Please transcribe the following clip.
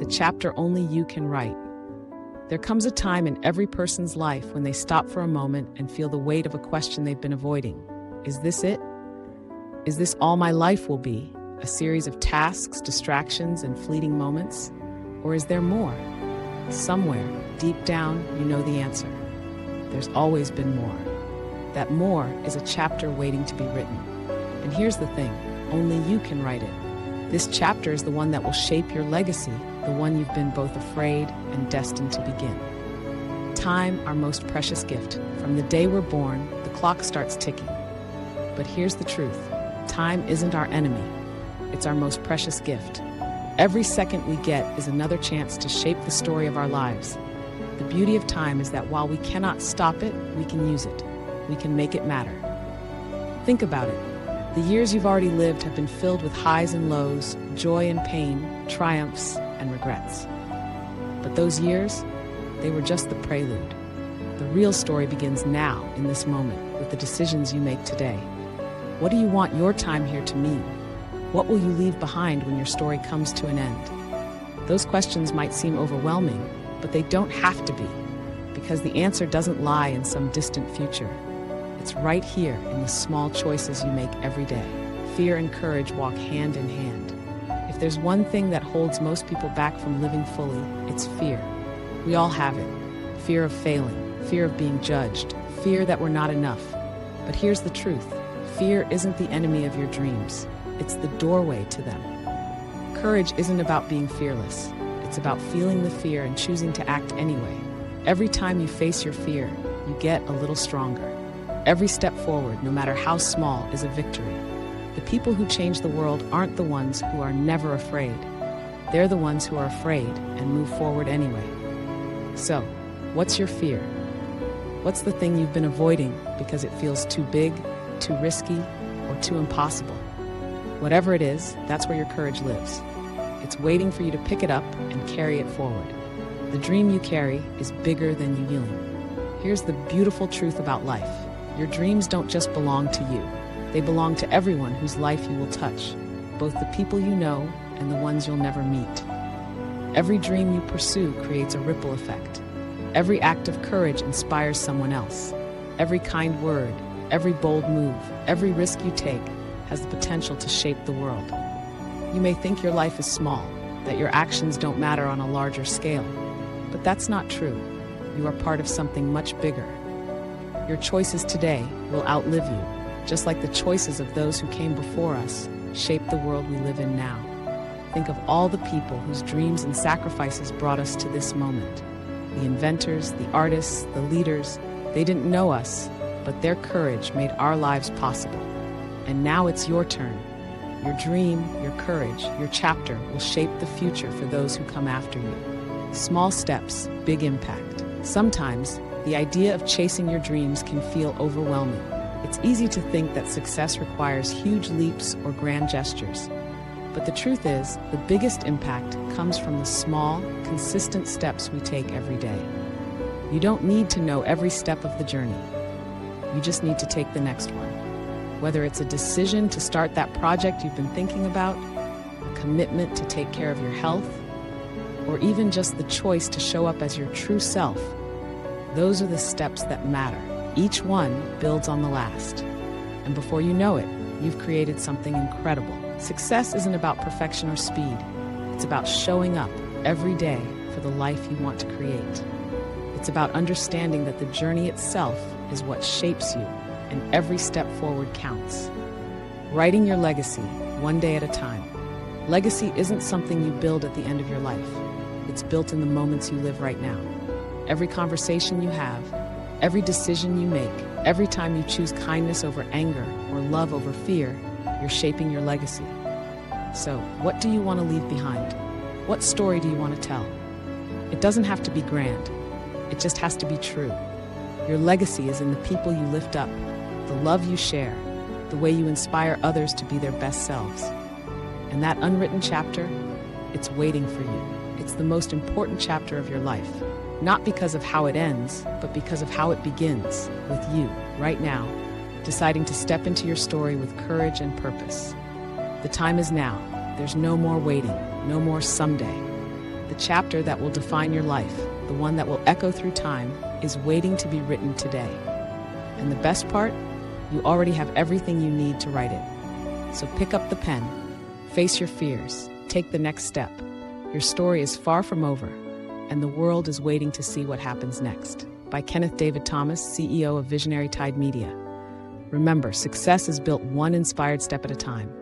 the chapter only you can write. There comes a time in every person's life when they stop for a moment and feel the weight of a question they've been avoiding. Is this it? Is this all my life will be? A series of tasks, distractions, and fleeting moments? Or is there more? Somewhere, deep down, you know the answer. There's always been more. That more is a chapter waiting to be written. And here's the thing, only you can write it. This chapter is the one that will shape your legacy, the one you've been both afraid and destined to begin. Time, our most precious gift. From the day we're born, the clock starts ticking. But here's the truth. Time isn't our enemy. It's our most precious gift. Every second we get is another chance to shape the story of our lives. The beauty of time is that while we cannot stop it, we can use it. We can make it matter. Think about it. The years you've already lived have been filled with highs and lows, joy and pain, triumphs and regrets. But those years, they were just the prelude. The real story begins now, in this moment, with the decisions you make today. What do you want your time here to mean? What will you leave behind when your story comes to an end? Those questions might seem overwhelming, but they don't have to be, because the answer doesn't lie in some distant future. It's right here in the small choices you make every day. Fear and courage walk hand in hand. If there's one thing that holds most people back from living fully, it's fear. We all have it. Fear of failing, fear of being judged, fear that we're not enough. But here's the truth. Fear isn't the enemy of your dreams. It's the doorway to them. Courage isn't about being fearless. It's about feeling the fear and choosing to act anyway. Every time you face your fear, you get a little stronger. Every step forward, no matter how small, is a victory. The people who change the world aren't the ones who are never afraid. They're the ones who are afraid and move forward anyway. So, what's your fear? What's the thing you've been avoiding because it feels too big, too risky, or too impossible? Whatever it is, that's where your courage lives. It's waiting for you to pick it up and carry it forward. The dream you carry is bigger than you yield. Here's the beautiful truth about life. Your dreams don't just belong to you. They belong to everyone whose life you will touch, both the people you know and the ones you'll never meet. Every dream you pursue creates a ripple effect. Every act of courage inspires someone else. Every kind word, every bold move, every risk you take has the potential to shape the world. You may think your life is small, that your actions don't matter on a larger scale, but that's not true. You are part of something much bigger. Your choices today will outlive you, just like the choices of those who came before us shape the world we live in now. Think of all the people whose dreams and sacrifices brought us to this moment. The inventors, the artists, the leaders, they didn't know us, but their courage made our lives possible. And now it's your turn. Your dream, your courage, your chapter will shape the future for those who come after you. Small steps, big impact. Sometimes, the idea of chasing your dreams can feel overwhelming. It's easy to think that success requires huge leaps or grand gestures. But the truth is, the biggest impact comes from the small, consistent steps we take every day. You don't need to know every step of the journey. You just need to take the next one. Whether it's a decision to start that project you've been thinking about, a commitment to take care of your health, or even just the choice to show up as your true self, those are the steps that matter. Each one builds on the last. And before you know it, you've created something incredible. Success isn't about perfection or speed. It's about showing up every day for the life you want to create. It's about understanding that the journey itself is what shapes you, and every step forward counts. Writing your legacy, one day at a time. Legacy isn't something you build at the end of your life. It's built in the moments you live right now. Every conversation you have, every decision you make, every time you choose kindness over anger or love over fear, you're shaping your legacy. So, what do you want to leave behind? What story do you want to tell? It doesn't have to be grand. It just has to be true. Your legacy is in the people you lift up, the love you share, the way you inspire others to be their best selves. And that unwritten chapter, it's waiting for you. It's the most important chapter of your life. Not because of how it ends, but because of how it begins, with you, right now, deciding to step into your story with courage and purpose. The time is now. There's no more waiting, no more someday. The chapter that will define your life, the one that will echo through time, is waiting to be written today. And the best part? You already have everything you need to write it. So pick up the pen, face your fears, take the next step. Your story is far from over, and the world is waiting to see what happens next. By Kenneth David Thomas, CEO of Visionary Tide Media. Remember, success is built one inspired step at a time.